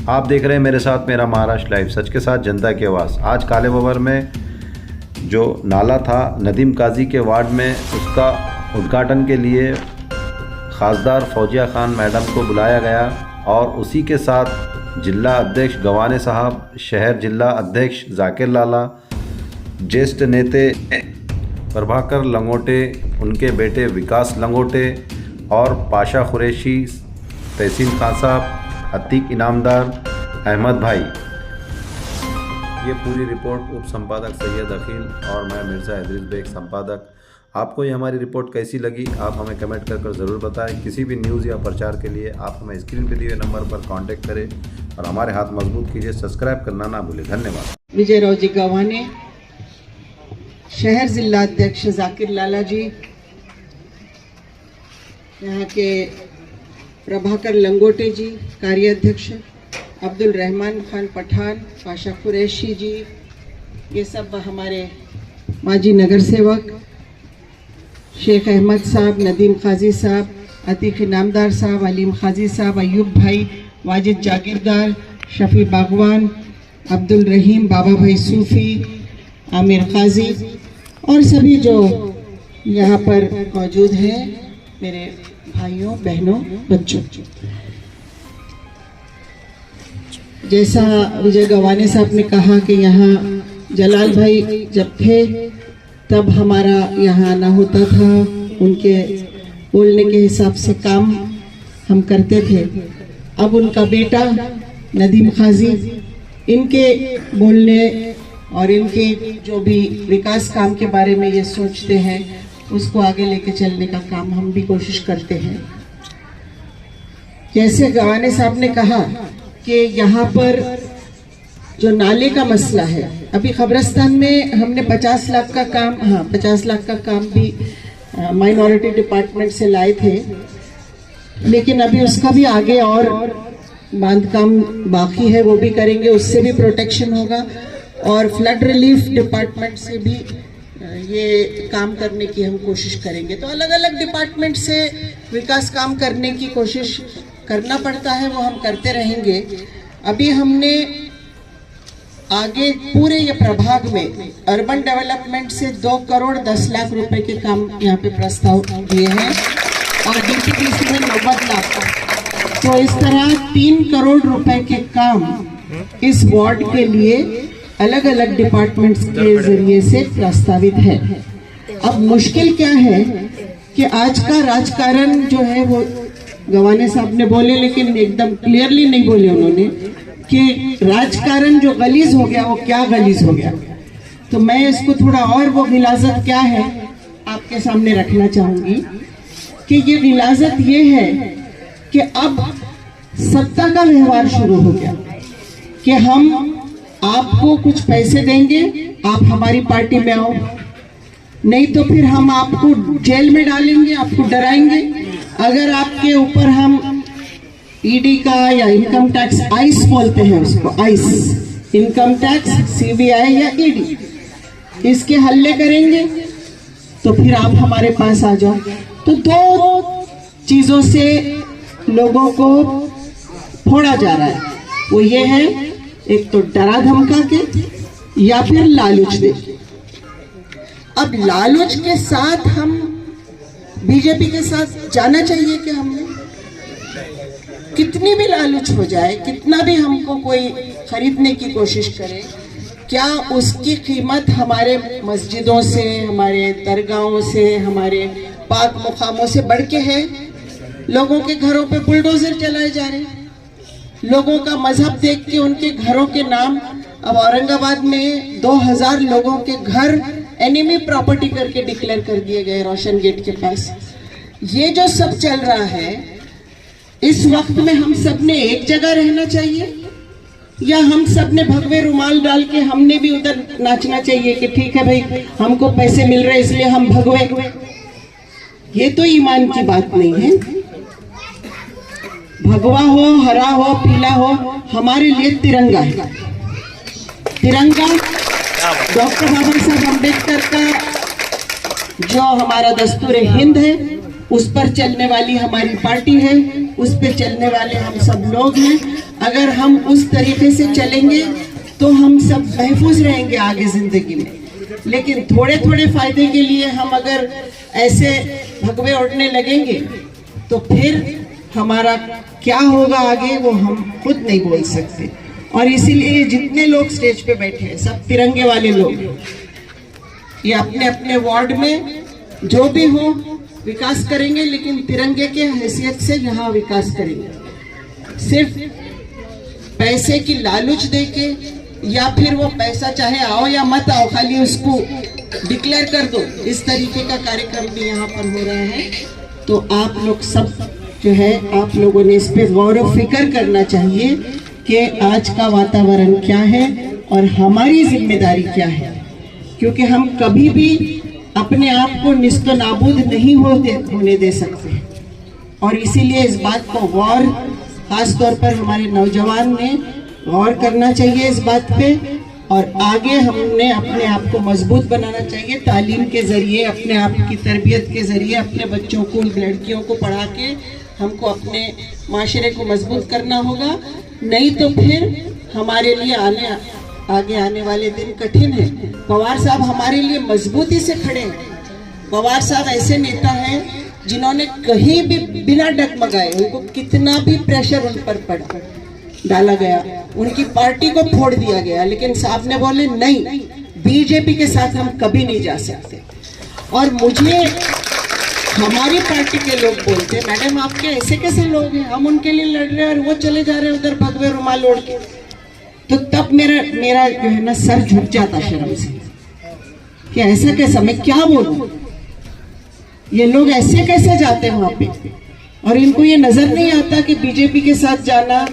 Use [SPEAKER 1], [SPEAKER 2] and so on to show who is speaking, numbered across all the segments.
[SPEAKER 1] आप देख रहे हैं मेरे साथ मेरा महाराष्ट्र लाइव, सच के साथ जनता की आवाज़। आज काले बबर में जो नाला था नदीम काजी के वार्ड में, उसका उद्घाटन के लिए खासदार फौजिया खान मैडम को बुलाया गया और उसी के साथ जिला अध्यक्ष गवाने साहब, शहर जिला अध्यक्ष जाकिर लाला, ज्येष्ठ नेते प्रभाकर लंगोटे, उनके बेटे विकास लंगोटे और पाशा कुरैशी, तहसीन खान साहब, अतीक इनामदार, अहमद भाई। ये पूरी रिपोर्ट उप संपादक सैयद अखिल और मैं मिर्ज़ा इदरीस बेग संपादक। आपको ये हमारी रिपोर्ट कैसी लगी आप हमें कमेंट कर ज़रूर बताएं। किसी भी न्यूज़ या प्रचार के लिए आप हमें स्क्रीन पर दिए हुए नंबर पर कांटेक्ट करें और हमारे हाथ मजबूत कीजिए। सब्सक्राइब करना ना भूलें। धन्यवाद।
[SPEAKER 2] विजयराव जी गवाने, शहर जिला अध्यक्ष जाकिर लाला जी, यहाँ के प्रभाकर लंगोटे जी कार्याध्यक्ष, अब्दुल रहमान खान पठान, पाशा कुरैशी जी, ये सब हमारे माजी नगर सेवक, शेख अहमद साहब, नदीम काजी साहब, अतीक इनामदार साहब, अलीम काजी साहब, अयूब भाई, वाजिद जागीरदार, शफी बागवान, अब्दुल रहीम, बाबा भाई सूफ़ी, आमिर काजी और सभी जो यहाँ पर मौजूद हैं, मेरे भाइयों बहनों बच्चों। जैसा विजय गवाने साहब ने कहा कि यहाँ जलाल भाई जब थे तब हमारा यहाँ आना होता था, उनके बोलने के हिसाब से काम हम करते थे। अब उनका बेटा नदीम काजी, इनके बोलने और इनके जो भी विकास काम के बारे में ये सोचते हैं, उसको आगे लेके चलने का काम हम भी कोशिश करते हैं। जैसे गवाने साहब ने कहा कि यहाँ पर जो नाले का मसला है, अभी खबरस्तान में हमने 50 लाख का काम, 50 लाख का काम भी माइनॉरिटी डिपार्टमेंट से लाए थे, लेकिन अभी उसका भी आगे और बांध काम बाकी है, वो भी करेंगे, उससे भी प्रोटेक्शन होगा और फ्लड रिलीफ डिपार्टमेंट से भी ये काम करने की हम कोशिश करेंगे। तो अलग अलग डिपार्टमेंट से विकास काम करने की कोशिश करना पड़ता है, वो हम करते रहेंगे। अभी हमने आगे पूरे ये प्रभाग में अर्बन डेवलपमेंट से 2 करोड़ 10 लाख रुपए के काम यहाँ पे प्रस्ताव दिए हैं और डीटीपीसी में 90 लाख। तो इस तरह 3 करोड़ रुपए के काम इस वार्ड के लिए अलग अलग डिपार्टमेंट्स के जरिए से प्रस्तावित है। अब मुश्किल क्या है कि आज का राजकारण जो है वो गवाने साहब ने बोले, लेकिन एकदम क्लियरली नहीं बोले उन्होंने कि राजकारण जो गलीज हो गया वो क्या गलीज हो गया। तो मैं इसको थोड़ा और वो गिलाजत क्या है आपके सामने रखना चाहूंगी कि ये गिलाजत ये है कि अब सत्ता का व्यवहार शुरू हो गया कि हम आपको कुछ पैसे देंगे, आप हमारी पार्टी में आओ, नहीं तो फिर हम आपको जेल में डालेंगे, आपको डराएंगे। अगर आपके ऊपर हम ईडी का या इनकम टैक्स, आइस बोलते हैं उसको, आइस, इनकम टैक्स, सीबीआई या ईडी, इसके हल्ले करेंगे तो फिर आप हमारे पास आ जाओ। तो 2 चीजों से लोगों को फोड़ा जा रहा है, वो ये है एक तो डरा धमका के या फिर लालच दे। अब लालच के साथ हम बीजेपी के साथ जाना चाहिए कि हमने कितनी भी लालच हो जाए, कितना भी हमको कोई खरीदने की कोशिश करे, क्या उसकी कीमत हमारे मस्जिदों से, हमारे दरगाहों से, हमारे पाक मुकामों से बढ़ के है? लोगों के घरों पे बुलडोजर चलाए जा रहे हैं, लोगों का मजहब देख के उनके घरों के नाम, अब औरंगाबाद में 2000 लोगों के घर एनिमी प्रॉपर्टी करके डिक्लेयर कर दिए गए रोशन गेट के पास। ये जो सब चल रहा है, इस वक्त में हम सब ने एक जगह रहना चाहिए या हम सब ने भगवे रुमाल डाल के हमने भी उधर नाचना चाहिए कि ठीक है भाई हमको पैसे मिल रहे इसलिए हम भगवे? ये तो ईमान की बात नहीं है। भगवा हो, हरा हो, पीला हो, हमारे लिए तिरंगा है। तिरंगा डॉक्टर बाबा साहब अम्बेडकर का जो हमारा दस्तूर हिंद है, उस पर चलने वाली हमारी पार्टी है, उस पर चलने वाले हम सब लोग हैं। अगर हम उस तरीके से चलेंगे तो हम सब महफूज रहेंगे आगे जिंदगी में। लेकिन थोड़े थोड़े फायदे के लिए हम अगर ऐसे भगवे उड़ने लगेंगे तो फिर हमारा क्या होगा आगे वो हम खुद नहीं बोल सकते। और इसीलिए जितने लोग स्टेज पे बैठे हैं सब तिरंगे वाले लोग, ये अपने अपने वार्ड में जो भी हो विकास करेंगे, लेकिन तिरंगे के हैसियत से यहाँ विकास करेंगे। सिर्फ पैसे की लालच देके या फिर वो पैसा चाहे आओ या मत आओ खाली उसको डिक्लेयर कर दो, इस तरीके का कार्यक्रम भी यहाँ पर हो रहा है। तो आप लोग सब जो है आप लोगों ने इस पे गौर व फिक्र करना चाहिए कि आज का वातावरण क्या है और हमारी जिम्मेदारी क्या है, क्योंकि हम कभी भी अपने आप को निस्तो नाबूद नहीं होने दे सकते। और इसीलिए इस बात को गौर खास तौर पर हमारे नौजवान ने गौर करना चाहिए इस बात पे। और आगे हमने अपने आप को मजबूत बनाना चाहिए तालीम के जरिए, अपने आप की तरबियत के जरिए, अपने बच्चों को लड़कियों को पढ़ा के हमको अपने माशरे को मजबूत करना होगा। नहीं तो फिर हमारे लिए आगे आने वाले दिन कठिन है। पवार साहब हमारे लिए मजबूती से खड़े हैं। पवार साहब ऐसे नेता हैं जिन्होंने कहीं भी बिना डगमगाए, उनको कितना भी प्रेशर उन पर डाला गया, उनकी पार्टी को फोड़ दिया गया, लेकिन साहब ने बोले नहीं, बीजेपी के साथ हम कभी नहीं जा सकते। और मुझे हमारी पार्टी के लोग बोलते मैडम आपके ऐसे कैसे लोग हैं, हम उनके लिए लड़ रहे हैं और वो चले जा रहे हैं उधर भगवे रुमाल ओढ़ के। तो तब मेरा जो है ना सर झुक जाता शर्म से कि ऐसा कैसा, मैं क्या बोलूं, ये लोग ऐसे कैसे जाते हैं वहां पे। और इनको ये नजर नहीं आता कि बीजेपी के साथ जाना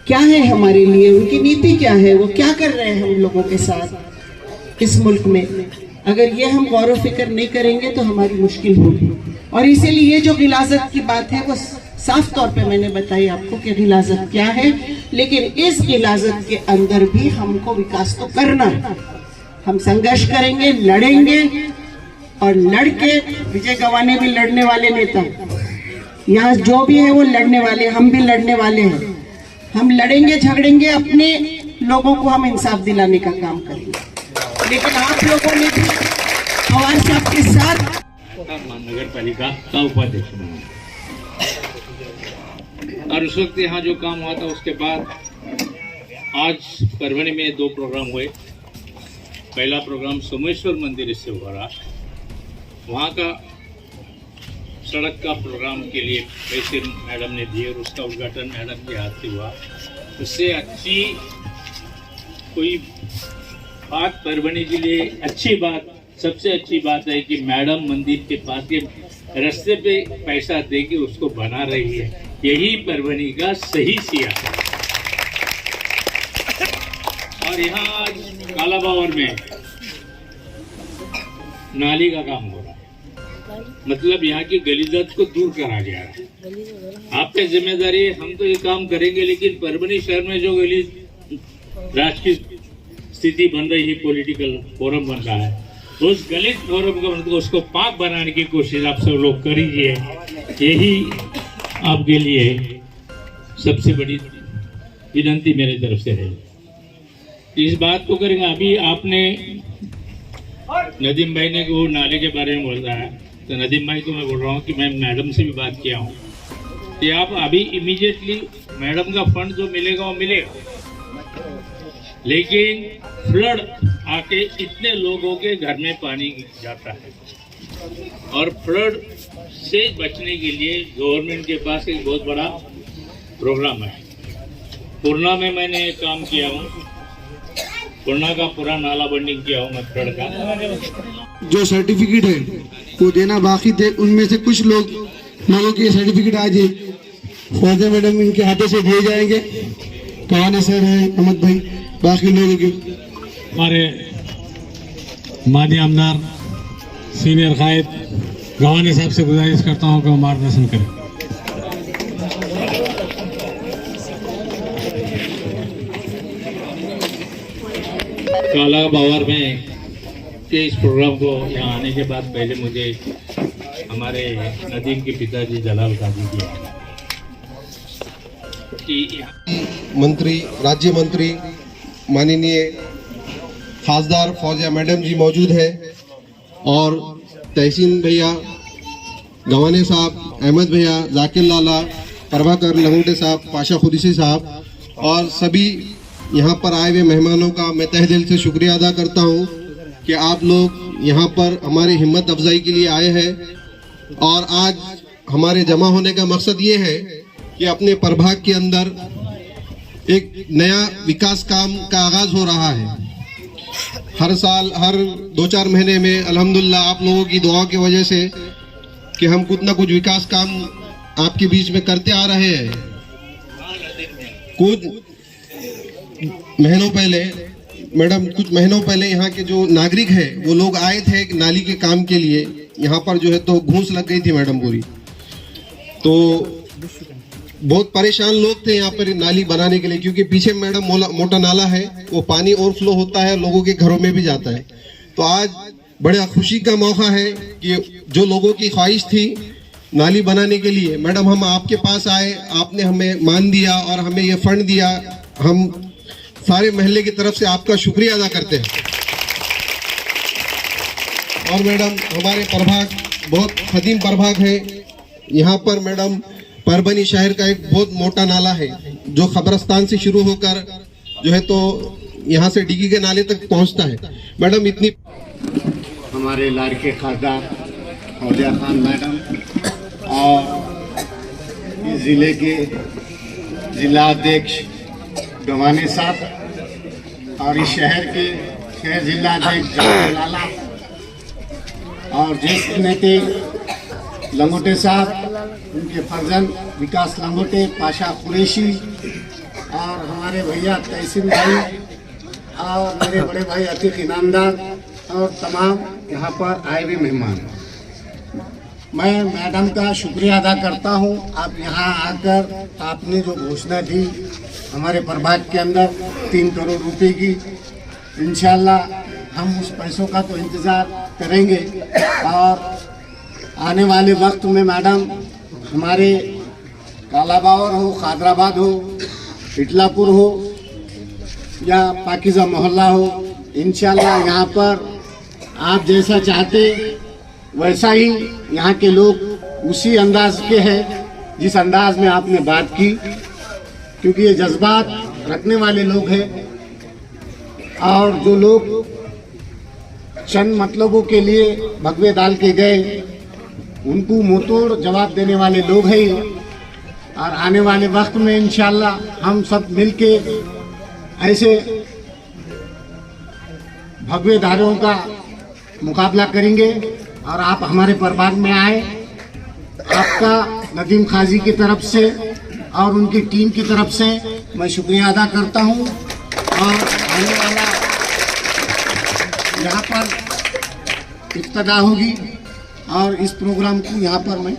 [SPEAKER 2] क्या है हमारे लिए, उनकी नीति क्या है, वो क्या कर रहे हैं हम लोगों के साथ इस मुल्क में। अगर ये हम गौर व फिक्र नहीं करेंगे तो हमारी मुश्किल होगी। और इसीलिए ये जो गिलाजत की बात है वो साफ तौर पे मैंने बताई आपको कि गिलाजत क्या है, लेकिन इस गिलाजत के अंदर भी हमको विकास तो करना है। हम संघर्ष करेंगे, लड़ेंगे, और लड़के विजय गवाने भी लड़ने वाले नेता, यहाँ जो भी है वो लड़ने वाले, हम भी लड़ने वाले हैं। हम लड़ेंगे झगड़ेंगे, अपने लोगों को हम इंसाफ दिलाने का काम करेंगे। लेकिन आप लोगों ने भी पवार साहब के साथ
[SPEAKER 3] नगर पालिका का उपाध्यक्ष बना, और उस वक्त यहाँ जो काम हुआ था उसके बाद आज परभणी में 2 प्रोग्राम हुए। पहला प्रोग्राम सोमेश्वर मंदिर से हुआ रहा, वहाँ का सड़क का प्रोग्राम के लिए पैसे मैडम ने दिए और उसका उद्घाटन मैडम के हाथ से हुआ। उससे अच्छी कोई बात परभणी के लिए अच्छी बात, सबसे अच्छी बात है कि मैडम मंदिर के पास के रास्ते पे पैसा देके उसको बना रही है। यही परभणी का सही सियासत। और यहाँ आज कालाबावर में नाली का काम हो रहा है, मतलब यहाँ की गलीजत को दूर करा गया है। आपकी जिम्मेदारी है, हम तो ये काम करेंगे, लेकिन परभणी शहर में जो राजकीय स्थिति बन रही है, पॉलिटिकल फोरम बन रहा है, उस गलित फोरम को उसको पाक बनाने की कोशिश आप सब लोग करिए। यही आपके लिए सबसे बड़ी विनती मेरे तरफ से है। इस बात को करेंगे। अभी आपने नदीम भाई ने वो नाले के बारे में बोला है, तो नदीम भाई को मैं बोल रहा हूँ कि मैं मैडम से भी बात किया हूँ कि आप अभी इमीडिएटली मैडम का फंड जो मिलेगा वो मिलेगा, लेकिन फ्लड आके इतने लोगों के घर में पानी जाता है, और फ्लड से बचने के लिए गवर्नमेंट के पास एक बहुत बड़ा प्रोग्राम है। पूर्णा में मैंने काम किया हूँ, पूर्णा का पूरा नाला बंडिंग किया हूँ मैं फ्लड का।
[SPEAKER 4] जो सर्टिफिकेट है वो देना बाकी थे, उनमें से कुछ लोगों के सर्टिफिकेट आज ख्वाजा मैडम इनके हाथों से दिए जाएंगे। कहानी सर है, अहमद भाई, बाकी लोगों के
[SPEAKER 5] हमारे माननीय आमदार सीनियर कायद गवानी साहब से गुजारिश करता हूं कि वो मार्गदर्शन करें। काला बावर में के इस प्रोग्राम को यहाँ आने के बाद पहले मुझे
[SPEAKER 3] हमारे नदीम के पिताजी जलाल काजी की है कि
[SPEAKER 4] मंत्री, राज्य मंत्री माननीय खासदार फौजिया मैडम जी मौजूद है और तहसीन भैया, गवाने साहब, अहमद भैया, जाकिर लाला, प्रभाकर लंगोटे साहब, पाशा खुरीसी साहब और सभी यहाँ पर आए हुए मेहमानों का मैं तहे दिल से शुक्रिया अदा करता हूँ कि आप लोग यहाँ पर हमारी हिम्मत अफजाई के लिए आए हैं। और आज हमारे जमा होने का मकसद ये है कि अपने प्रभाग के अंदर एक नया विकास काम का आगाज हो रहा है। हर साल, हर 2-4 महीने में अल्हम्दुलिल्लाह आप लोगों की दुआ की वजह से कि हम कुछ ना कुछ विकास काम आपके बीच में करते आ रहे हैं। कुछ महीनों पहले यहाँ के जो नागरिक है वो लोग आए थे एक नाली के काम के लिए। यहाँ पर जो है तो घूस लग गई थी मैडम पूरी, तो बहुत परेशान लोग थे यहाँ पर नाली बनाने के लिए, क्योंकि पीछे मैडम मोटा नाला है, वो पानी ओवरफ्लो होता है, लोगों के घरों में भी जाता है। तो आज बड़ा खुशी का मौका है कि जो लोगों की ख्वाहिश थी नाली बनाने के लिए, मैडम हम आपके पास आए, आपने हमें मान दिया और हमें ये फंड दिया। हम सारे महल्ले की तरफ से आपका शुक्रिया अदा करते हैं। और मैडम हमारे प्रभाग बहुत कदीम प्रभाग है। यहाँ पर मैडम परभनी शहर का एक बहुत मोटा नाला है जो खबरस्तान से शुरू होकर जो है तो यहाँ से डिगी के नाले तक पहुँचता है। मैडम इतनी
[SPEAKER 6] हमारे लाड़के खासदार फौजिया खान मैडम और इस ज़िले के जिलाध्यक्ष गवाने साहब और इस शहर के शहर जिलाध्यक्ष लाला और ज्येष्ठ नेता लंगोटे साहब, उनके फर्जन विकास लंगोटे, पाशा कुरैशी और हमारे भैया तहसीन भाई और मेरे बड़े भाई अतीक इनामदार और तमाम यहाँ पर आए हुए मेहमान, मैं मैडम का शुक्रिया अदा करता हूँ। आप यहाँ आकर आपने जो घोषणा दी हमारे प्रभाग के अंदर 3 करोड़ रुपए की, इंशाल्लाह हम उस पैसों का तो इंतज़ार करेंगे और आने वाले वक्त में मैडम हमारे कालाबावर हो, खादराबाद हो, इटलापुर हो या पाकिज़ा मोहल्ला हो, इंशाल्लाह यहाँ पर आप जैसा चाहते वैसा ही यहाँ के लोग उसी अंदाज के हैं जिस अंदाज में आपने बात की, क्योंकि ये जज्बात रखने वाले लोग हैं और जो लोग चंद मतलबों के लिए भगवे डाल के गए उनको मुंहतोड़ जवाब देने वाले लोग हैं। और आने वाले वक्त में इंशाल्लाह हम सब मिलके ऐसे भगवे धारियों का मुकाबला करेंगे। और आप हमारे प्रभाग में आए, आपका नदीम काजी की तरफ से और उनकी टीम की तरफ से मैं शुक्रिया अदा करता हूं। और आने वाला यहाँ पर इब्तिदा होगी और इस प्रोग्राम को यहाँ पर मैं